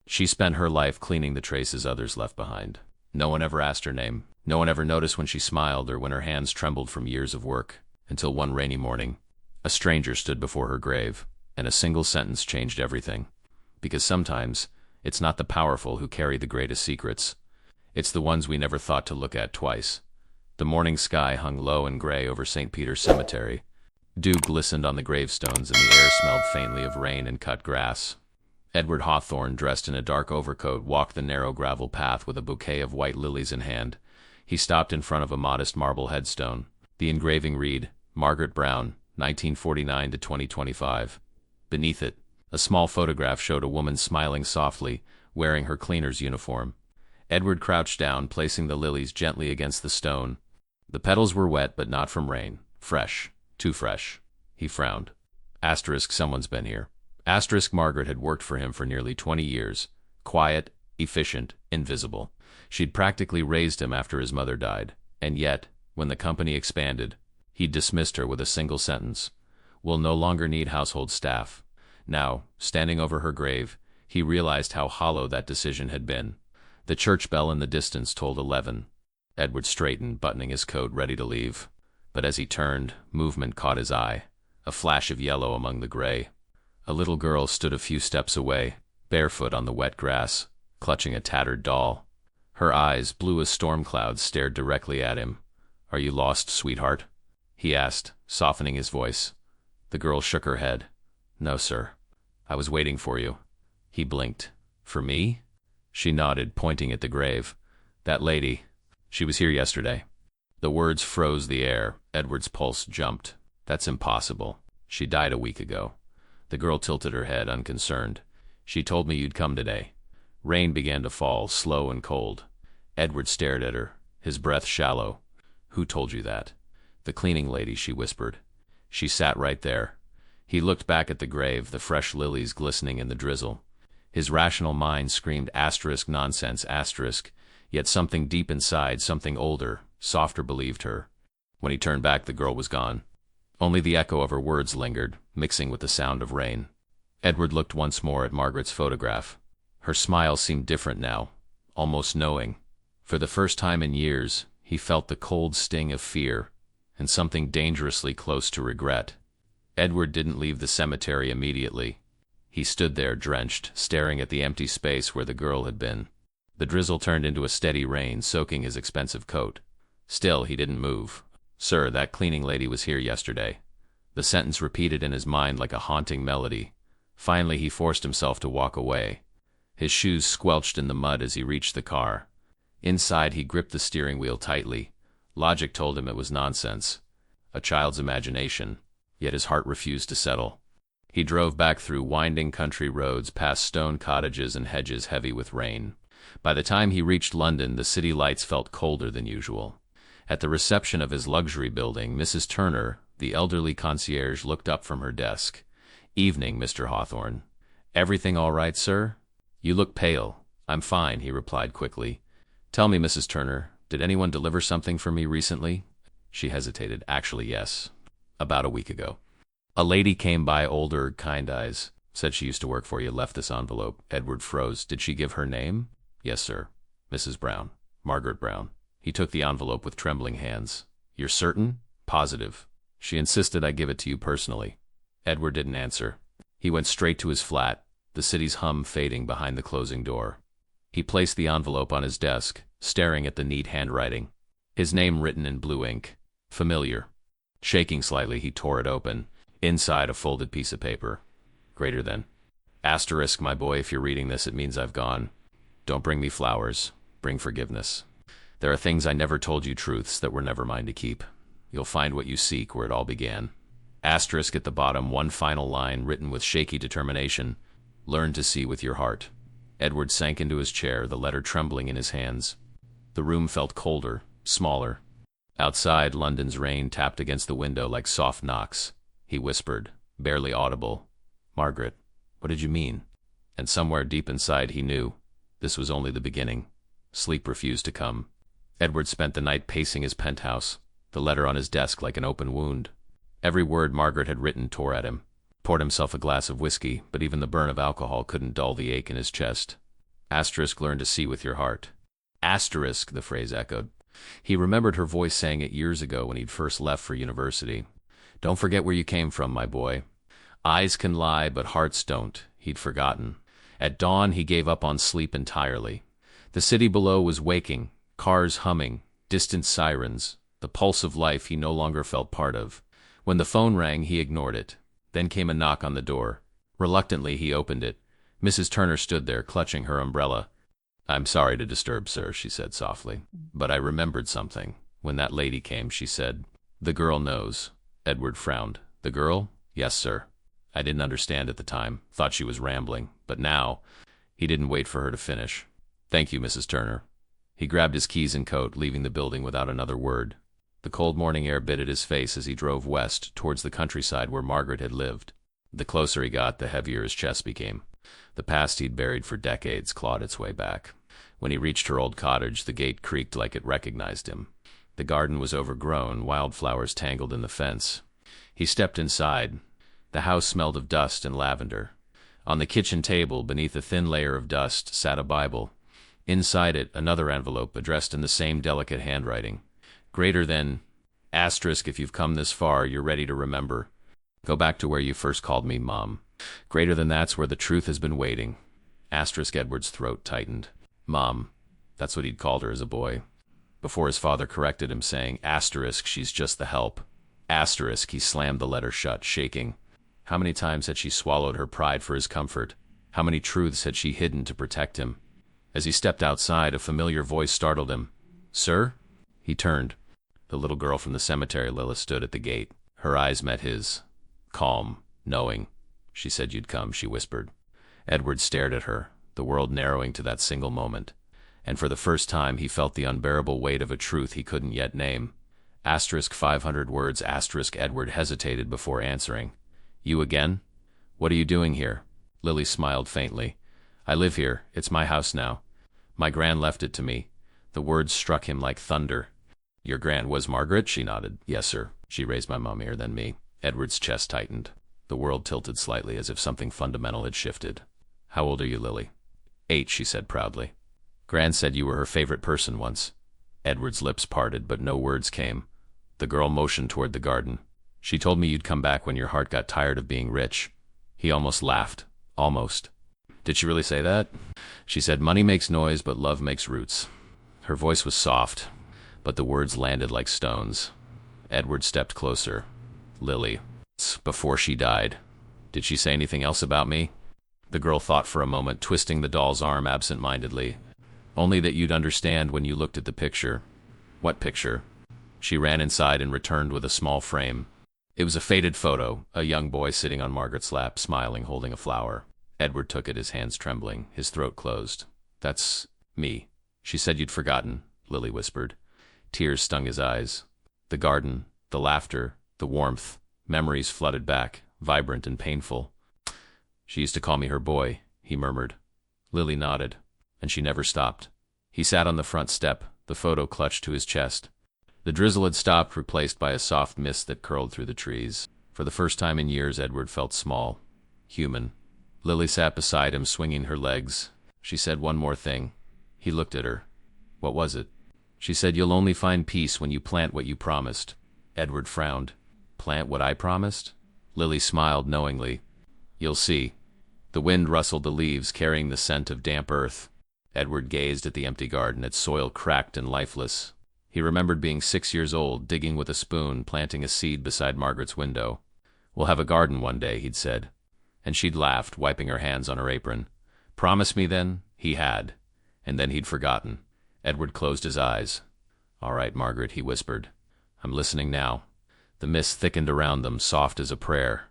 She spent her life cleaning the traces others left behind. No one ever asked her name. No one ever noticed when she smiled or when her hands trembled from years of work, until one rainy morning, a stranger stood before her grave, and a single sentence changed everything. Because sometimes, it's not the powerful who carry the greatest secrets. It's the ones we never thought to look at twice. The morning sky hung low and gray over St. Peter's Cemetery. Dew glistened on the gravestones and the air smelled faintly of rain and cut grass. Edward Hawthorne, dressed in a dark overcoat, walked the narrow gravel path with a bouquet of white lilies in hand. He stopped in front of a modest marble headstone. The engraving read, Margaret Brown, 1949 to 2025. Beneath it, a small photograph showed a woman smiling softly, wearing her cleaner's uniform. Edward crouched down, placing the lilies gently against the stone. The petals were wet, but not from rain. Fresh. Too fresh. He frowned. Someone's been here. Margaret had worked for him for nearly 20 years. Quiet, efficient, invisible. She'd practically raised him after his mother died. And yet, when the company expanded, he dismissed her with a single sentence. We'll no longer need household staff. Now, standing over her grave, he realized how hollow that decision had been. The church bell in the distance tolled 11. Edward straightened, buttoning his coat, ready to leave. But as he turned, movement caught his eye. A flash of yellow among the gray. A little girl stood a few steps away, barefoot on the wet grass, clutching a tattered doll. Her eyes, blue as storm clouds, stared directly at him. Are you lost, sweetheart? He asked, softening his voice. The girl shook her head. No, sir. I was waiting for you. He blinked. For me? She nodded, pointing at the grave. That lady. She was here yesterday. The words froze the air. Edward's pulse jumped. That's impossible. She died a week ago. The girl tilted her head, unconcerned. She told me you'd come today. Rain began to fall, slow and cold. Edward stared at her, his breath shallow. Who told you that? The cleaning lady, she whispered. She sat right there. He looked back at the grave, the fresh lilies glistening in the drizzle. His rational mind screamed nonsense, yet something deep inside, something older, softer, believed her. When he turned back, the girl was gone. Only the echo of her words lingered, mixing with the sound of rain. Edward looked once more at Margaret's photograph. Her smile seemed different now, almost knowing. For the first time in years, he felt the cold sting of fear, and something dangerously close to regret. Edward didn't leave the cemetery immediately. He stood there, drenched, staring at the empty space where the girl had been. The drizzle turned into a steady rain, soaking his expensive coat. Still, he didn't move. Sir, that cleaning lady was here yesterday. The sentence repeated in his mind like a haunting melody. Finally, he forced himself to walk away. His shoes squelched in the mud as he reached the car. Inside, he gripped the steering wheel tightly. Logic told him it was nonsense. A child's imagination. Yet his heart refused to settle. He drove back through winding country roads, past stone cottages and hedges heavy with rain. By the time he reached London, the city lights felt colder than usual. At the reception of his luxury building, Mrs. Turner, the elderly concierge, looked up from her desk. Evening, Mr. Hawthorne. Everything all right, sir? You look pale. I'm fine, he replied quickly. Tell me, Mrs. Turner, did anyone deliver something for me recently? She hesitated. Actually, yes. About a week ago. A lady came by, older, kind eyes. Said she used to work for you, left this envelope. Edward froze. Did she give her name? Yes, sir. Mrs. Brown. Margaret Brown. He took the envelope with trembling hands. You're certain? Positive. She insisted I give it to you personally. Edward didn't answer. He went straight to his flat, the city's hum fading behind the closing door. He placed the envelope on his desk, staring at the neat handwriting. His name written in blue ink. Familiar. Shaking slightly, he tore it open. Inside, a folded piece of paper. Greater than. Asterisk, my boy, if you're reading this, it means I've gone. Don't bring me flowers. Bring forgiveness. There are things I never told you, truths that were never mine to keep. You'll find what you seek where it all began. Asterisk at the bottom, one final line written with shaky determination. Learn to see with your heart. Edward sank into his chair, the letter trembling in his hands. The room felt colder, smaller. Outside, London's rain tapped against the window like soft knocks. He whispered, barely audible, Margaret, what did you mean? And somewhere deep inside he knew. This was only the beginning. Sleep refused to come. Edward spent the night pacing his penthouse, the letter on his desk like an open wound. Every word Margaret had written tore at him. Poured himself a glass of whiskey, but even the burn of alcohol couldn't dull the ache in his chest. Asterisk, learn to see with your heart. Asterisk, the phrase echoed. He remembered her voice saying it years ago when he'd first left for university. Don't forget where you came from, my boy. Eyes can lie, but hearts don't. He'd forgotten. At dawn, he gave up on sleep entirely. The city below was waking, cars humming, distant sirens, the pulse of life he no longer felt part of. When the phone rang, he ignored it. Then came a knock on the door. Reluctantly, he opened it. Mrs. Turner stood there, clutching her umbrella. I'm sorry to disturb, sir, she said softly, but I remembered something. When that lady came, she said, The girl knows. Edward frowned. The girl? Yes, sir. I didn't understand at the time, thought she was rambling, but now, he didn't wait for her to finish. Thank you, Mrs. Turner. He grabbed his keys and coat, leaving the building without another word. The cold morning air bit at his face as he drove west, towards the countryside where Margaret had lived. The closer he got, the heavier his chest became. The past he'd buried for decades clawed its way back. When he reached her old cottage, the gate creaked like it recognized him. The garden was overgrown, wildflowers tangled in the fence. He stepped inside. The house smelled of dust and lavender. On the kitchen table, beneath a thin layer of dust, sat a Bible. Inside it, another envelope addressed in the same delicate handwriting. Greater than, asterisk, if you've come this far, you're ready to remember. Go back to where you first called me Mom. Greater than that's where the truth has been waiting. Asterisk, Edward's throat tightened. Mom. That's what he'd called her as a boy. Before his father corrected him, saying, asterisk, she's just the help. Asterisk, he slammed the letter shut, shaking. How many times had she swallowed her pride for his comfort? How many truths had she hidden to protect him? As he stepped outside, a familiar voice startled him. Sir? He turned. The little girl from the cemetery, Lila, stood at the gate. Her eyes met his. Calm, knowing. She said you'd come, she whispered. Edward stared at her, the world narrowing to that single moment. And for the first time he felt the unbearable weight of a truth he couldn't yet name. Asterisk 500 words, asterisk Edward hesitated before answering. You again? What are you doing here? Lily smiled faintly. I live here. It's my house now. My gran left it to me. The words struck him like thunder. Your gran was Margaret? She nodded. Yes, sir. She raised my mummier than me. Edward's chest tightened. The world tilted slightly as if something fundamental had shifted. How old are you, Lily? 8, she said proudly. Gran said you were her favorite person once. Edward's lips parted, but no words came. The girl motioned toward the garden. She told me you'd come back when your heart got tired of being rich. He almost laughed. Almost. Did she really say that? She said money makes noise, but love makes roots. Her voice was soft, but the words landed like stones. Edward stepped closer. Lily. Before she died. Did she say anything else about me? The girl thought for a moment, twisting the doll's arm absent-mindedly. Only that you'd understand when you looked at the picture. What picture? She ran inside and returned with a small frame. It was a faded photo, a young boy sitting on Margaret's lap, smiling, holding a flower. Edward took it, his hands trembling, his throat closed. That's me. She said you'd forgotten, Lily whispered. Tears stung his eyes. The garden, the laughter, the warmth, memories flooded back, vibrant and painful. She used to call me her boy, he murmured. Lily nodded, and she never stopped. He sat on the front step, the photo clutched to his chest. The drizzle had stopped, replaced by a soft mist that curled through the trees. For the first time in years, Edward felt small, human. Lily sat beside him, swinging her legs. She said one more thing. He looked at her. What was it? She said, you'll only find peace when you plant what you promised. Edward frowned. Plant what I promised? Lily smiled knowingly. You'll see. The wind rustled the leaves, carrying the scent of damp earth. Edward gazed at the empty garden, its soil cracked and lifeless. He remembered being 6 years old, digging with a spoon, planting a seed beside Margaret's window. We'll have a garden one day, he'd said. And she'd laughed, wiping her hands on her apron. Promise me then? He had. And then he'd forgotten. Edward closed his eyes. All right, Margaret, he whispered. I'm listening now. The mist thickened around them, soft as a prayer.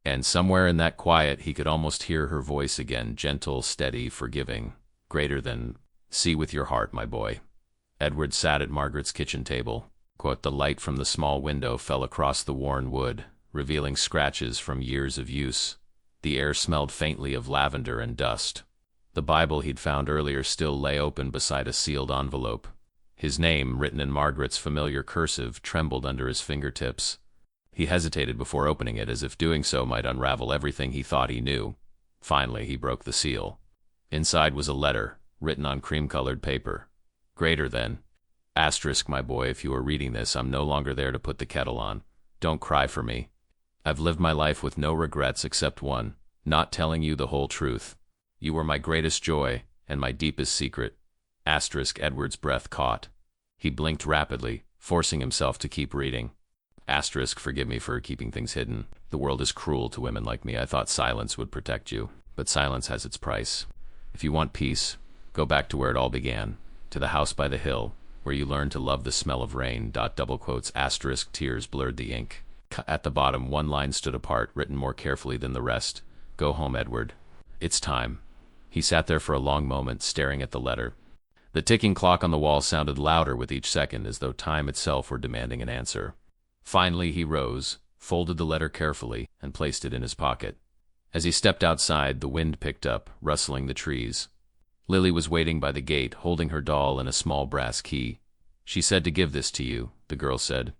And somewhere in that quiet he could almost hear her voice again, gentle, steady, forgiving. Greater than, see with your heart, my boy. Edward sat at Margaret's kitchen table. Quote, the light from the small window fell across the worn wood, revealing scratches from years of use. The air smelled faintly of lavender and dust. The Bible he'd found earlier still lay open beside a sealed envelope. His name, written in Margaret's familiar cursive, trembled under his fingertips. He hesitated before opening it, as if doing so might unravel everything he thought he knew. Finally, he broke the seal. Inside was a letter, written on cream-colored paper. Greater than. Asterisk, my boy, if you are reading this, I'm no longer there to put the kettle on. Don't cry for me. I've lived my life with no regrets except one, not telling you the whole truth. You were my greatest joy, and my deepest secret. Asterisk, Edward's breath caught. He blinked rapidly, forcing himself to keep reading. Asterisk, forgive me for keeping things hidden. The world is cruel to women like me. I thought silence would protect you, but silence has its price. If you want peace, go back to where it all began, to the house by the hill, where you learned to love the smell of rain. Double quotes, asterisk, tears blurred the ink. At the bottom, one line stood apart, written more carefully than the rest. Go home, Edward. It's time. He sat there for a long moment, staring at the letter. The ticking clock on the wall sounded louder with each second, as though time itself were demanding an answer. Finally, he rose, folded the letter carefully, and placed it in his pocket. As he stepped outside, the wind picked up, rustling the trees. Lily was waiting by the gate, holding her doll and a small brass key. She said to give this to you, the girl said.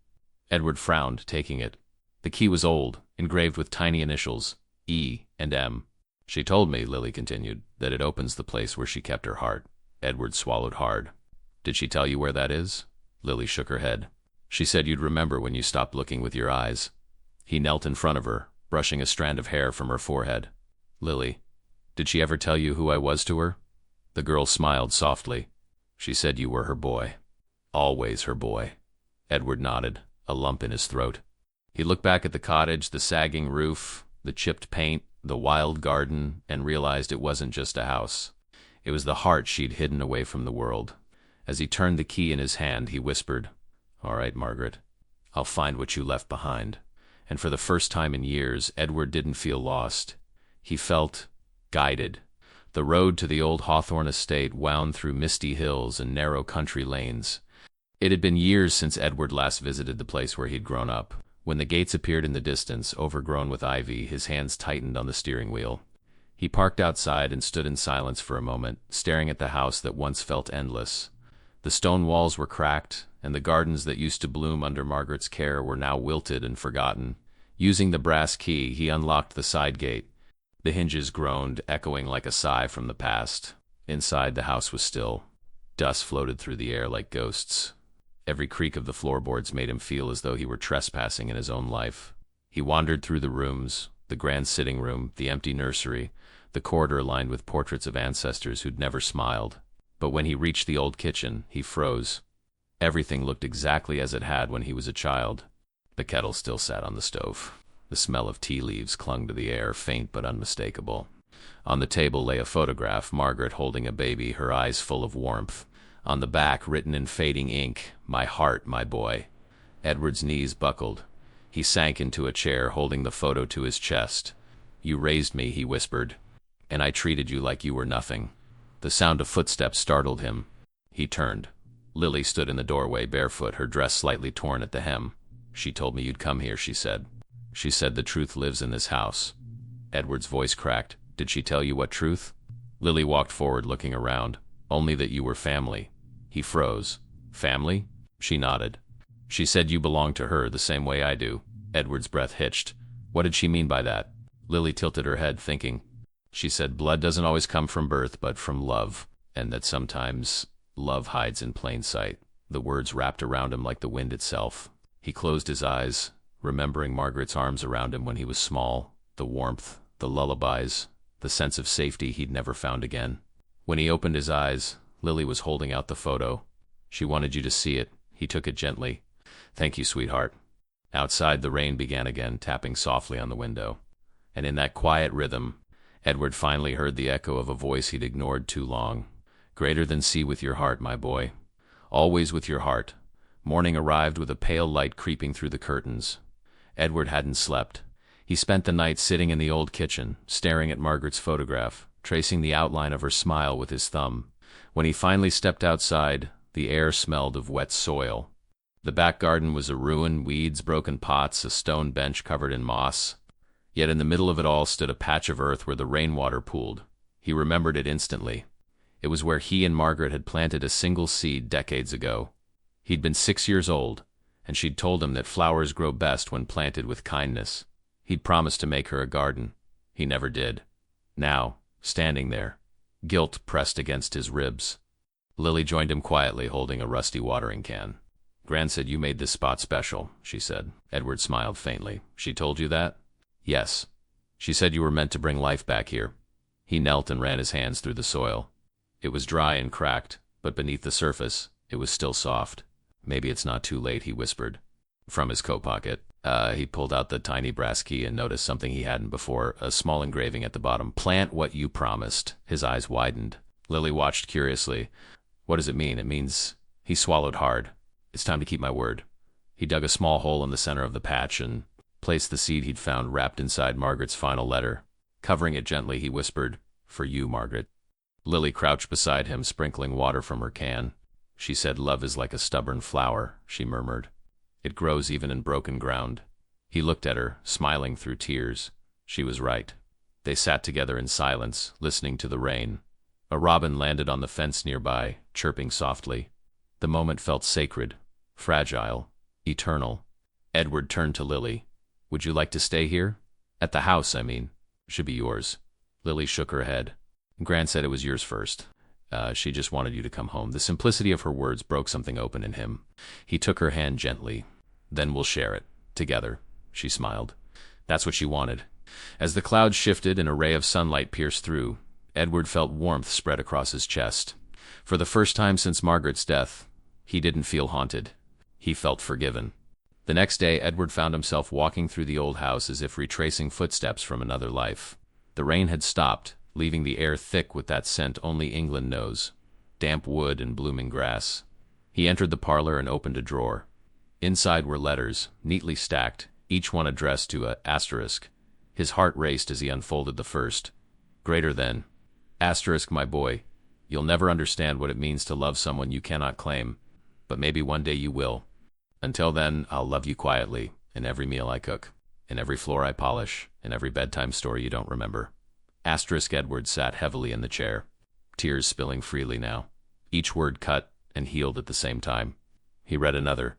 Edward frowned, taking it. The key was old, engraved with tiny initials, E and M. She told me, Lily continued, that it opens the place where she kept her heart. Edward swallowed hard. Did she tell you where that is? Lily shook her head. She said you'd remember when you stopped looking with your eyes. He knelt in front of her, brushing a strand of hair from her forehead. Lily, did she ever tell you who I was to her? The girl smiled softly. She said you were her boy. Always her boy. Edward nodded, a lump in his throat. He looked back at the cottage, the sagging roof, the chipped paint, the wild garden, and realized it wasn't just a house. It was the heart she'd hidden away from the world. As he turned the key in his hand, he whispered, All right, Margaret, I'll find what you left behind. And for the first time in years, Edward didn't feel lost. He felt guided. The road to the old Hawthorne estate wound through misty hills and narrow country lanes. It had been years since Edward last visited the place where he'd grown up. When the gates appeared in the distance, overgrown with ivy, his hands tightened on the steering wheel. He parked outside and stood in silence for a moment, staring at the house that once felt endless. The stone walls were cracked, and the gardens that used to bloom under Margaret's care were now wilted and forgotten. Using the brass key, he unlocked the side gate. The hinges groaned, echoing like a sigh from the past. Inside, the house was still. Dust floated through the air like ghosts. Every creak of the floorboards made him feel as though he were trespassing in his own life. He wandered through the rooms, the grand sitting room, the empty nursery, the corridor lined with portraits of ancestors who'd never smiled. But when he reached the old kitchen, he froze. Everything looked exactly as it had when he was a child. The kettle still sat on the stove. The smell of tea leaves clung to the air, faint but unmistakable. On the table lay a photograph, Margaret holding a baby, her eyes full of warmth. On the back, written in fading ink, My heart, my boy. Edward's knees buckled. He sank into a chair, holding the photo to his chest. You raised me, he whispered, and I treated you like you were nothing. The sound of footsteps startled him. He turned. Lily stood in the doorway, barefoot, her dress slightly torn at the hem. She told me you'd come here, she said. She said the truth lives in this house. Edward's voice cracked. Did she tell you what truth? Lily walked forward, looking around. Only that you were family. He froze. Family? She nodded. She said you belong to her the same way I do. Edward's breath hitched. What did she mean by that? Lily tilted her head, thinking. She said blood doesn't always come from birth, but from love, and that sometimes love hides in plain sight. The words wrapped around him like the wind itself. He closed his eyes, remembering Margaret's arms around him when he was small, the warmth, the lullabies, the sense of safety he'd never found again. When he opened his eyes, Lily was holding out the photo. She wanted you to see it. He took it gently. Thank you, sweetheart. Outside, the rain began again, tapping softly on the window. And in that quiet rhythm, Edward finally heard the echo of a voice he'd ignored too long. Greater than see with your heart, my boy. Always with your heart. Morning arrived with a pale light creeping through the curtains. Edward hadn't slept. He spent the night sitting in the old kitchen, staring at Margaret's photograph, tracing the outline of her smile with his thumb. When he finally stepped outside, the air smelled of wet soil. The back garden was a ruin, weeds, broken pots, a stone bench covered in moss. Yet in the middle of it all stood a patch of earth where the rainwater pooled. He remembered it instantly. It was where he and Margaret had planted a single seed decades ago. He'd been 6 years old, and she'd told him that flowers grow best when planted with kindness. He'd promised to make her a garden. He never did. Now, standing there, Guilt pressed against his ribs. Lily joined him quietly, holding a rusty watering can. Gran said you made this spot special, she said. Edward smiled faintly. She told you that? Yes. She said you were meant to bring life back here. He knelt and ran his hands through the soil. It was dry and cracked, but beneath the surface, it was still soft. Maybe it's not too late, he whispered. From his coat pocket, he pulled out the tiny brass key and noticed something he hadn't before, a small engraving at the bottom. Plant what you promised. His eyes widened. Lily watched curiously. What does it mean? It means... He swallowed hard. It's time to keep my word. He dug a small hole in the center of the patch and placed the seed he'd found wrapped inside Margaret's final letter. Covering it gently, he whispered, For you, Margaret. Lily crouched beside him, sprinkling water from her can. She said, Love is like a stubborn flower, she murmured. It grows even in broken ground. He looked at her, smiling through tears. She was right. They sat together in silence, listening to the rain. A robin landed on the fence nearby, chirping softly. The moment felt sacred, fragile, eternal. Edward turned to Lily. Would you like to stay here? At the house, I mean. Should be yours. Lily shook her head. Gran said it was yours first. She just wanted you to come home. The simplicity of her words broke something open in him. He took her hand gently. Then we'll share it. Together. She smiled. That's what she wanted. As the clouds shifted and a ray of sunlight pierced through, Edward felt warmth spread across his chest. For the first time since Margaret's death, he didn't feel haunted. He felt forgiven. The next day, Edward found himself walking through the old house as if retracing footsteps from another life. The rain had stopped, leaving the air thick with that scent only England knows, damp wood and blooming grass. He entered the parlor and opened a drawer. Inside were letters, neatly stacked, each one addressed to a asterisk. His heart raced as he unfolded the first. Greater than. Asterisk, my boy. You'll never understand what it means to love someone you cannot claim, but maybe one day you will. Until then, I'll love you quietly, in every meal I cook, in every floor I polish, in every bedtime story you don't remember. Asterisk. Edward sat heavily in the chair, tears spilling freely now, each word cut and healed at the same time. He read another.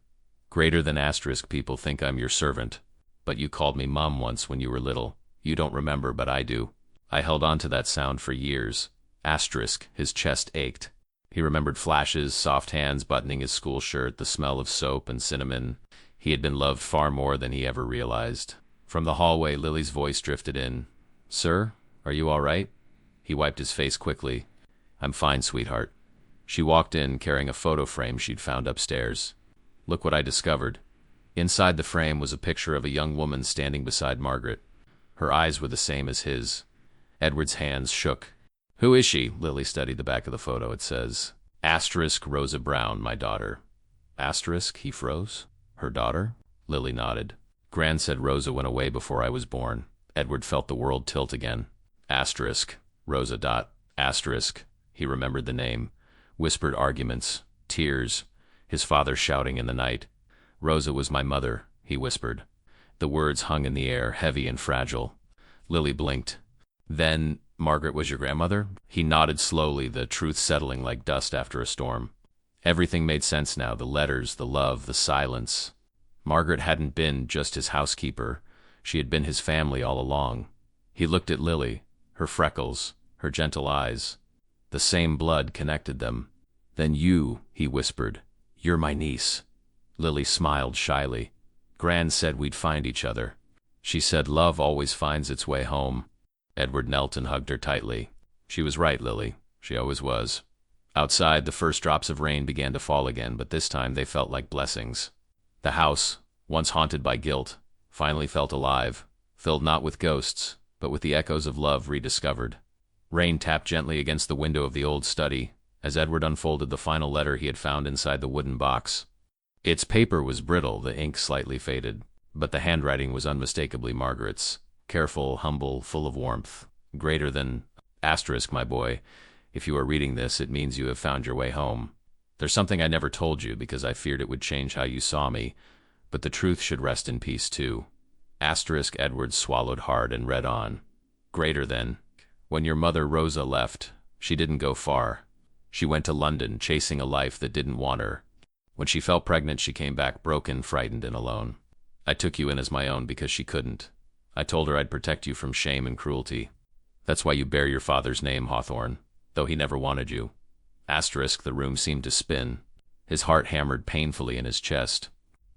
Greater than asterisk. People think I'm your servant, but you called me Mom once when you were little. You don't remember, but I do. I held on to that sound for years. Asterisk. His chest ached. He remembered flashes, soft hands buttoning his school shirt, the smell of soap and cinnamon. He had been loved far more than he ever realized. From the hallway, Lily's voice drifted in. Sir, are you all right? He wiped his face quickly. I'm fine, sweetheart. She walked in, carrying a photo frame she'd found upstairs. Look what I discovered. Inside the frame was a picture of a young woman standing beside Margaret. Her eyes were the same as his. Edward's hands shook. Who is she? Lily studied the back of the photo. It says, Asterisk Rosa Brown, my daughter. Asterisk, he froze. Her daughter? Lily nodded. Gran said Rosa went away before I was born. Edward felt the world tilt again. Asterisk, Rosa dot. Asterisk. He remembered the name. Whispered arguments. Tears. His father shouting in the night. Rosa was my mother, he whispered. The words hung in the air, heavy and fragile. Lily blinked. Then, Margaret was your grandmother? He nodded slowly, the truth settling like dust after a storm. Everything made sense now, the letters, the love, the silence. Margaret hadn't been just his housekeeper. She had been his family all along. He looked at Lily, her freckles, her gentle eyes. The same blood connected them. Then you, he whispered, you're my niece. Lily smiled shyly. Gran said we'd find each other. She said love always finds its way home. Edward knelt and hugged her tightly. She was right, Lily. She always was. Outside, the first drops of rain began to fall again, but this time they felt like blessings. The house, once haunted by guilt, finally felt alive, filled not with ghosts, but with the echoes of love rediscovered. Rain tapped gently against the window of the old study, as Edward unfolded the final letter he had found inside the wooden box. Its paper was brittle, the ink slightly faded, but the handwriting was unmistakably Margaret's. Careful, humble, full of warmth. Greater than. Asterisk, my boy. If you are reading this, it means you have found your way home. There's something I never told you because I feared it would change how you saw me, but the truth should rest in peace too. Asterisk. Edward swallowed hard and read on. Greater than. When your mother Rosa left, she didn't go far. She went to London, chasing a life that didn't want her. When she fell pregnant, she came back broken, frightened, and alone. I took you in as my own because she couldn't. I told her I'd protect you from shame and cruelty. That's why you bear your father's name, Hawthorne. though he never wanted you. Asterisk, the room seemed to spin. His heart hammered painfully in his chest.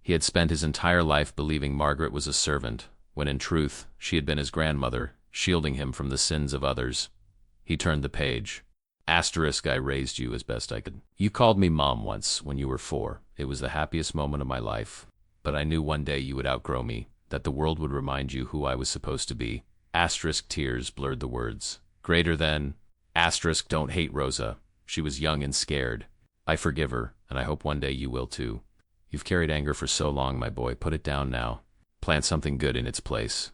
He had spent his entire life believing Margaret was a servant, when in truth she had been his grandmother, shielding him from the sins of others. He turned the page. Asterisk, I raised you as best I could. You called me Mom once, when you were 4. It was the happiest moment of my life. But I knew one day you would outgrow me, that the world would remind you who I was supposed to be. Asterisk, tears blurred the words. Greater than. Asterisk, don't hate Rosa. She was young and scared. I forgive her, and I hope one day you will too. You've carried anger for so long, my boy. Put it down now. Plant something good in its place.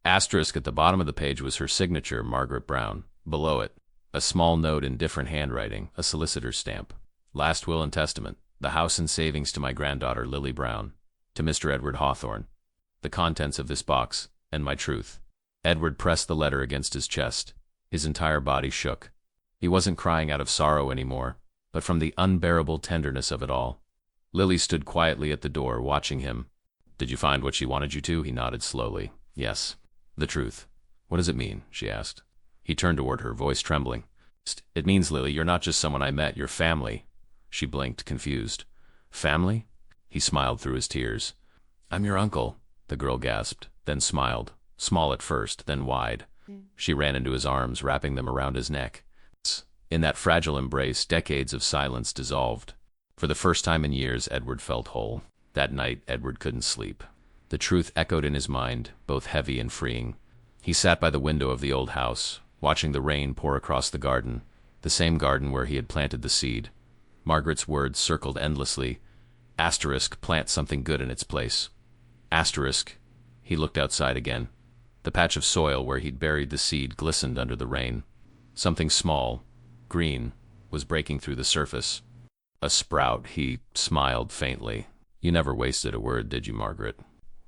Asterisk, at the bottom of the page was her signature, Margaret Brown. Below it, a small note in different handwriting, a solicitor's stamp. Last will and testament. The house and savings to my granddaughter, Lily Brown. To Mr. Edward Hawthorne. The contents of this box, and my truth. Edward pressed the letter against his chest. His entire body shook. He wasn't crying out of sorrow anymore, but from the unbearable tenderness of it all. Lily stood quietly at the door, watching him. Did you find what she wanted you to? He nodded slowly. Yes. The truth. What does it mean? She asked. He turned toward her, voice trembling. It means, Lily, you're not just someone I met, you're family. She blinked, confused. Family? He smiled through his tears. I'm your uncle, the girl gasped, then smiled. Small at first, then wide. She ran into his arms, wrapping them around his neck. In that fragile embrace, decades of silence dissolved. For the first time in years, Edward felt whole. That night, Edward couldn't sleep. The truth echoed in his mind, both heavy and freeing. He sat by the window of the old house, watching the rain pour across the garden, the same garden where he had planted the seed. Margaret's words circled endlessly. Asterisk, plant something good in its place. Asterisk. He looked outside again. The patch of soil where he'd buried the seed glistened under the rain. Something small, green, was breaking through the surface. A sprout, he smiled faintly. You never wasted a word, did you, Margaret?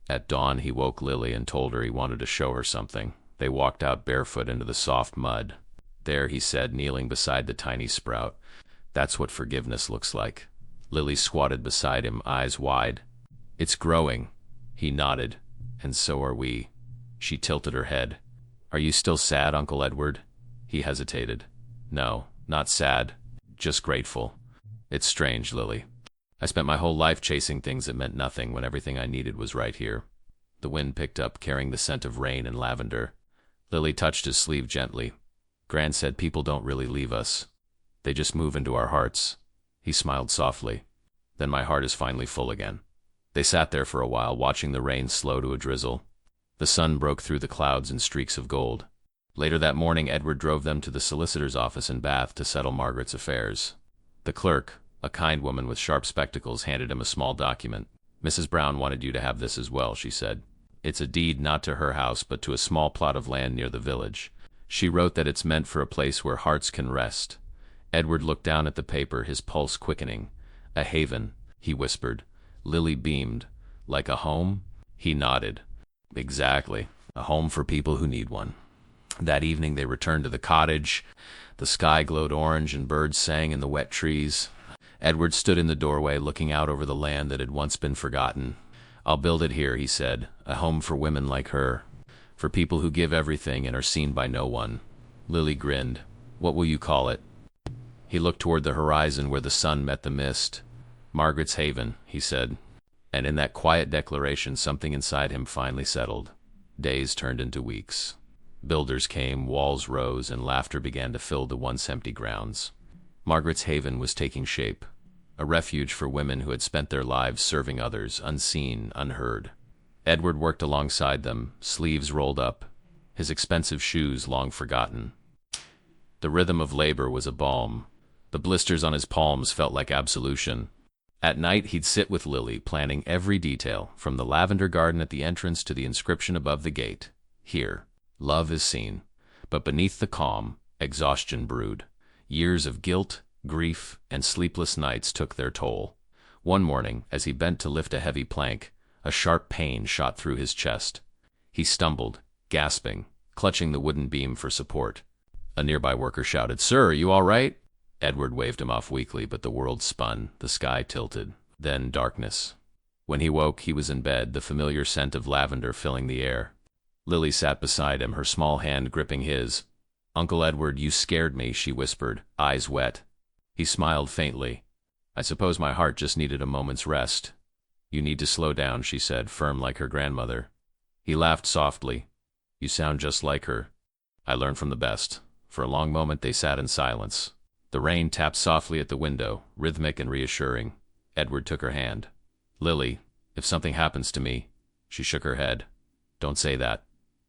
At dawn, he woke Lily and told her he wanted to show her something. They walked out barefoot into the soft mud. There, he said, kneeling beside the tiny sprout. That's what forgiveness looks like. Lily squatted beside him, eyes wide. It's growing. He nodded. And so are we. She tilted her head. Are you still sad, Uncle Edward? He hesitated. No, not sad. Just grateful. It's strange, Lily. I spent my whole life chasing things that meant nothing when everything I needed was right here. The wind picked up, carrying the scent of rain and lavender. Lily touched his sleeve gently. Gran said people don't really leave us. They just move into our hearts. He smiled softly. Then my heart is finally full again. They sat there for a while, watching the rain slow to a drizzle. The sun broke through the clouds in streaks of gold. Later that morning, Edward drove them to the solicitor's office in Bath to settle Margaret's affairs. The clerk, a kind woman with sharp spectacles, handed him a small document. Mrs. Brown wanted you to have this as well, she said. It's a deed not to her house, but to a small plot of land near the village. She wrote that it's meant for a place where hearts can rest. Edward looked down at the paper, his pulse quickening. A haven, he whispered. Lily beamed. Like a home? He nodded. Exactly. A home for people who need one. That evening they returned to the cottage. The sky glowed orange and birds sang in the wet trees. Edward stood in the doorway, looking out over the land that had once been forgotten. I'll build it here, he said, a home for women like her, for people who give everything and are seen by no one. Lily grinned. What will you call it? He looked toward the horizon where the sun met the mist. Margaret's Haven, he said. And in that quiet declaration, something inside him finally settled. Days turned into weeks. Builders came, walls rose, and laughter began to fill the once empty grounds. Margaret's Haven was taking shape, a refuge for women who had spent their lives serving others, unseen, unheard. Edward worked alongside them, sleeves rolled up, his expensive shoes long forgotten. The rhythm of labor was a balm. The blisters on his palms felt like absolution. At night, he'd sit with Lily, planning every detail, from the lavender garden at the entrance to the inscription above the gate. Here, love is seen. But beneath the calm, exhaustion brewed. Years of guilt, grief, and sleepless nights took their toll. One morning, as he bent to lift a heavy plank, a sharp pain shot through his chest. He stumbled, gasping, clutching the wooden beam for support. A nearby worker shouted, "Sir, are you all right?" Edward waved him off weakly, but the world spun, the sky tilted. Then darkness. When he woke, he was in bed, the familiar scent of lavender filling the air. Lily sat beside him, her small hand gripping his. "Uncle Edward, you scared me," she whispered, eyes wet. He smiled faintly. "I suppose my heart just needed a moment's rest." "You need to slow down," she said, firm like her grandmother. He laughed softly. "You sound just like her." "I learned from the best." For a long moment they sat in silence. The rain tapped softly at the window, rhythmic and reassuring. Edward took her hand. "Lily, if something happens to me—" She shook her head. "Don't say that."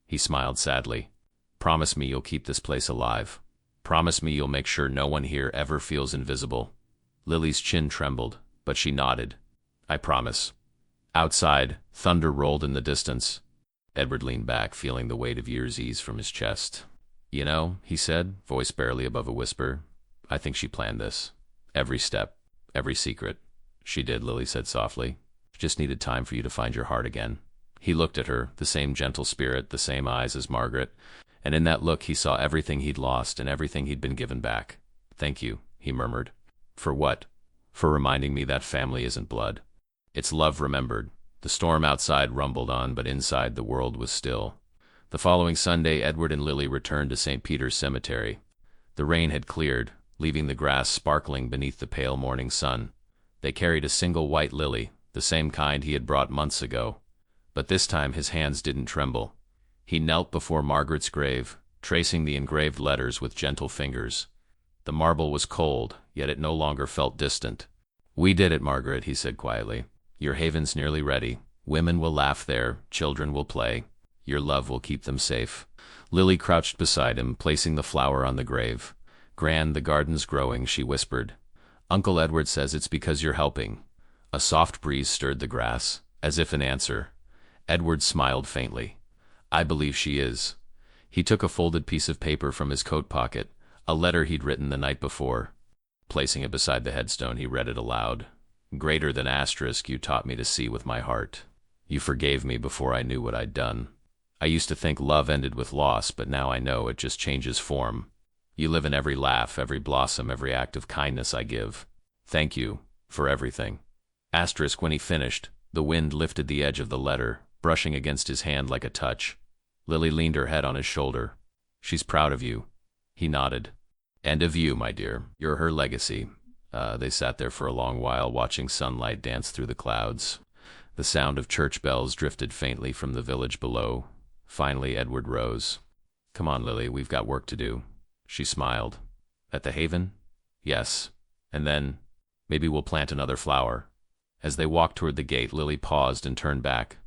He smiled sadly. "Promise me you'll keep this place alive. Promise me you'll make sure no one here ever feels invisible." Lily's chin trembled, but she nodded. "I promise." Outside, thunder rolled in the distance. Edward leaned back, feeling the weight of years ease from his chest. "You know," he said, voice barely above a whisper, "I think she planned this. Every step, every secret." "She did," Lily said softly. "She just needed time for you to find your heart again." He looked at her, the same gentle spirit, the same eyes as Margaret, and in that look he saw everything he'd lost and everything he'd been given back. "Thank you," he murmured. "For what?" "For reminding me that family isn't blood. It's love remembered." The storm outside rumbled on, but inside the world was still. The following Sunday, Edward and Lily returned to St. Peter's Cemetery. The rain had cleared, leaving the grass sparkling beneath the pale morning sun. They carried a single white lily, the same kind he had brought months ago. But this time his hands didn't tremble. He knelt before Margaret's grave, tracing the engraved letters with gentle fingers. The marble was cold, yet it no longer felt distant. "We did it, Margaret," he said quietly. "Your haven's nearly ready. Women will laugh there, children will play. Your love will keep them safe." Lily crouched beside him, placing the flower on the grave. "Gran, the garden's growing," she whispered. "Uncle Edward says it's because you're helping." A soft breeze stirred the grass, as if in answer. Edward smiled faintly. "I believe she is." He took a folded piece of paper from his coat pocket, a letter he'd written the night before. Placing it beside the headstone, he read it aloud. "Greater than asterisk, you taught me to see with my heart. You forgave me before I knew what I'd done. I used to think love ended with loss, but now I know it just changes form. You live in every laugh, every blossom, every act of kindness I give. Thank you for everything." Asterisk. When he finished, the wind lifted the edge of the letter, brushing against his hand like a touch. Lily leaned her head on his shoulder. "She's proud of you." He nodded. "And of you, my dear. You're her legacy." They sat there for a long while, watching sunlight dance through the clouds. The sound of church bells drifted faintly from the village below. Finally, Edward rose. "Come on, Lily, we've got work to do." She smiled. "At the Haven?" "Yes. And then, maybe we'll plant another flower." As they walked toward the gate, Lily paused and turned back.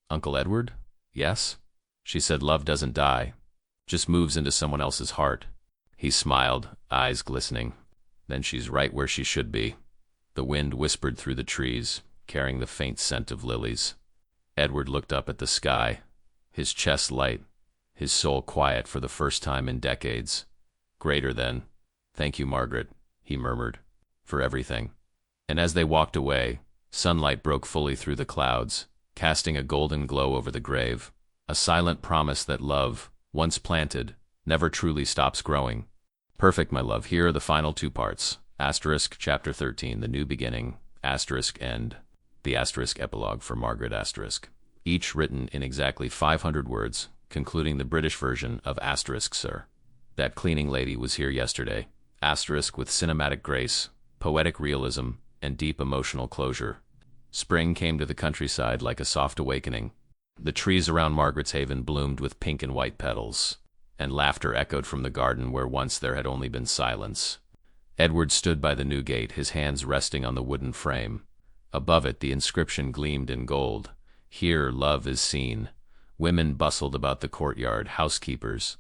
"Uncle Edward?" "Yes?" She said, "Love doesn't die, just moves into someone else's heart." He smiled, eyes glistening. "Then she's right where she should be." The wind whispered through the trees, carrying the faint scent of lilies. Edward looked up at the sky, his chest light, his soul quiet for the first time in decades. "Greater than. Thank you, Margaret," he murmured, "for everything." And as they walked away, sunlight broke fully through the clouds, casting a golden glow over the grave, a silent promise that love, once planted, never truly stops growing. Perfect, my love. Here are the final two parts. Asterisk, Chapter 13, The New Beginning, asterisk, end. The asterisk epilogue for Margaret asterisk. Each written in exactly 500 words, concluding the British version of asterisk, sir. That cleaning lady was here yesterday. Asterisk with cinematic grace, poetic realism, and deep emotional closure. Spring came to the countryside like a soft awakening. The trees around Margaret's Haven bloomed with pink and white petals, and laughter echoed from the garden where once there had only been silence. Edward stood by the new gate, his hands resting on the wooden frame. Above it, the inscription gleamed in gold. "Here love is seen." Women bustled about the courtyard, housekeepers,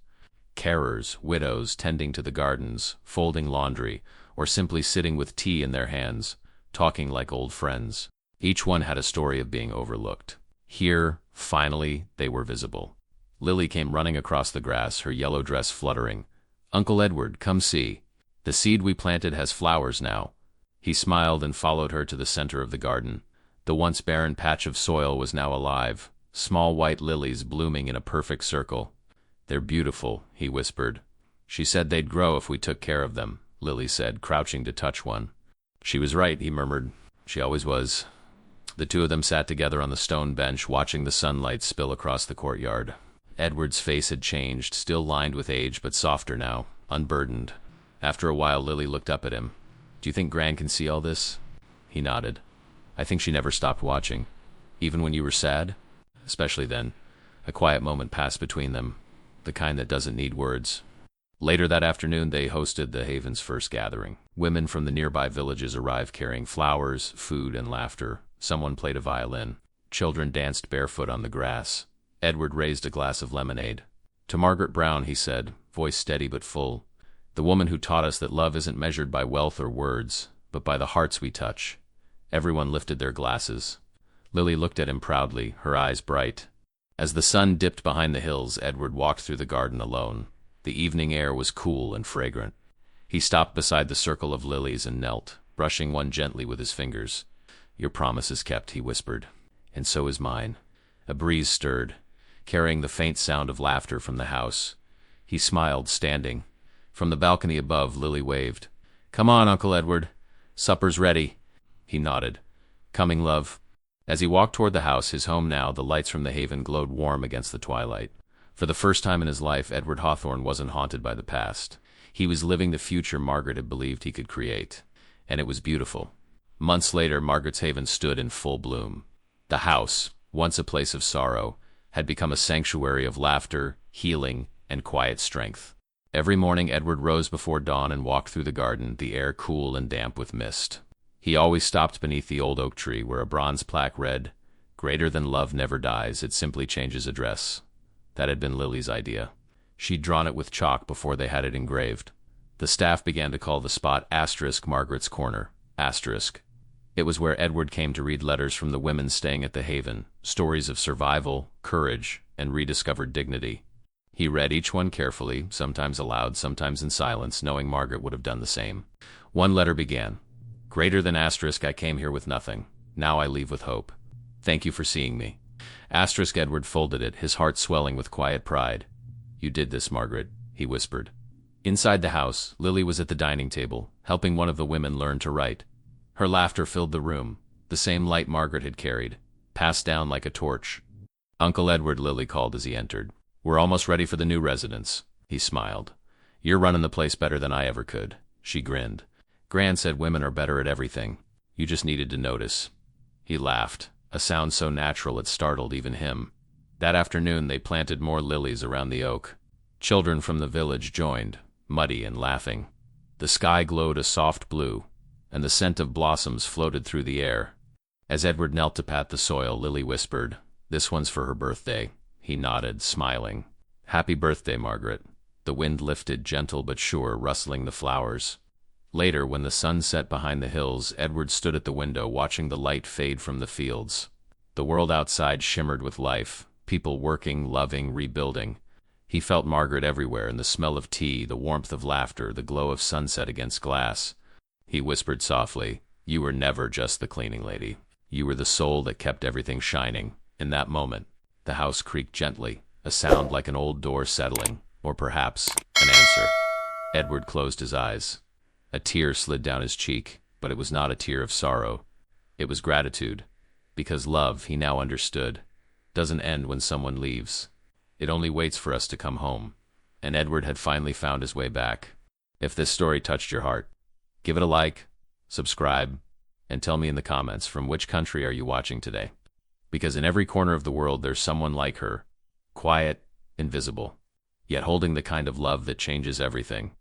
carers, widows tending to the gardens, folding laundry, or simply sitting with tea in their hands, talking like old friends. Each one had a story of being overlooked. Here, finally, they were visible. Lily came running across the grass, her yellow dress fluttering. "Uncle Edward, come see. The seed we planted has flowers now." He smiled and followed her to the center of the garden. The once barren patch of soil was now alive, small white lilies blooming in a perfect circle. "They're beautiful," he whispered. "She said they'd grow if we took care of them," Lily said, crouching to touch one. "She was right," he murmured. "She always was." The two of them sat together on the stone bench, watching the sunlight spill across the courtyard. Edward's face had changed, still lined with age, but softer now, unburdened. After a while, Lily looked up at him. "Do you think Gran can see all this?" He nodded. "I think she never stopped watching. Even when you were sad?" "Especially then." A quiet moment passed between them, the kind that doesn't need words. Later that afternoon, they hosted the Haven's first gathering. Women from the nearby villages arrived carrying flowers, food, and laughter. Someone played a violin. Children danced barefoot on the grass. Edward raised a glass of lemonade. "To Margaret Brown," he said, voice steady but full. "The woman who taught us that love isn't measured by wealth or words, but by the hearts we touch." Everyone lifted their glasses. Lily looked at him proudly, her eyes bright. As the sun dipped behind the hills, Edward walked through the garden alone. The evening air was cool and fragrant. He stopped beside the circle of lilies and knelt, brushing one gently with his fingers. "Your promise is kept," he whispered. "And so is mine." A breeze stirred, carrying the faint sound of laughter from the house. He smiled, standing. From the balcony above, Lily waved. "Come on, Uncle Edward. Supper's ready." He nodded. "Coming, love." As he walked toward the house, his home now, the lights from the Haven glowed warm against the twilight. For the first time in his life, Edward Hawthorne wasn't haunted by the past. He was living the future Margaret had believed he could create. And it was beautiful. Months later, Margaret's Haven stood in full bloom. The house, once a place of sorrow, had become a sanctuary of laughter, healing, and quiet strength. Every morning, Edward rose before dawn and walked through the garden, the air cool and damp with mist. He always stopped beneath the old oak tree, where a bronze plaque read, "Greater than love never dies, it simply changes address." That had been Lily's idea. She'd drawn it with chalk before they had it engraved. The staff began to call the spot * Margaret's Corner. *. It was where Edward came to read letters from the women staying at the Haven, stories of survival, courage, and rediscovered dignity. He read each one carefully, sometimes aloud, sometimes in silence, knowing Margaret would have done the same. One letter began, "Greater than *, I came here with nothing. Now I leave with hope. Thank you for seeing me." * Edward folded it, his heart swelling with quiet pride. "You did this, Margaret," he whispered. Inside the house, Lily was at the dining table, helping one of the women learn to write. Her laughter filled the room, the same light Margaret had carried, passed down like a torch. "Uncle Edward," Lily called as he entered. "We're almost ready for the new residence." He smiled. "You're running the place better than I ever could." She grinned. "Gran said women are better at everything. You just needed to notice." He laughed, a sound so natural it startled even him. That afternoon they planted more lilies around the oak. Children from the village joined, muddy and laughing. The sky glowed a soft blue, and the scent of blossoms floated through the air. As Edward knelt to pat the soil, Lily whispered, "This one's for her birthday." He nodded, smiling. "Happy birthday, Margaret." The wind lifted, gentle but sure, rustling the flowers. Later, when the sun set behind the hills, Edward stood at the window, watching the light fade from the fields. The world outside shimmered with life, people working, loving, rebuilding. He felt Margaret everywhere, in the smell of tea, the warmth of laughter, the glow of sunset against glass. He whispered softly, "You were never just the cleaning lady. You were the soul that kept everything shining." In that moment, the house creaked gently, a sound like an old door settling, or perhaps an answer. Edward closed his eyes. A tear slid down his cheek, but it was not a tear of sorrow. It was gratitude, because love, he now understood, doesn't end when someone leaves. It only waits for us to come home. And Edward had finally found his way back. If this story touched your heart, give it a like, subscribe, and tell me in the comments, from which country are you watching today? Because in every corner of the world there's someone like her, quiet, invisible, yet holding the kind of love that changes everything.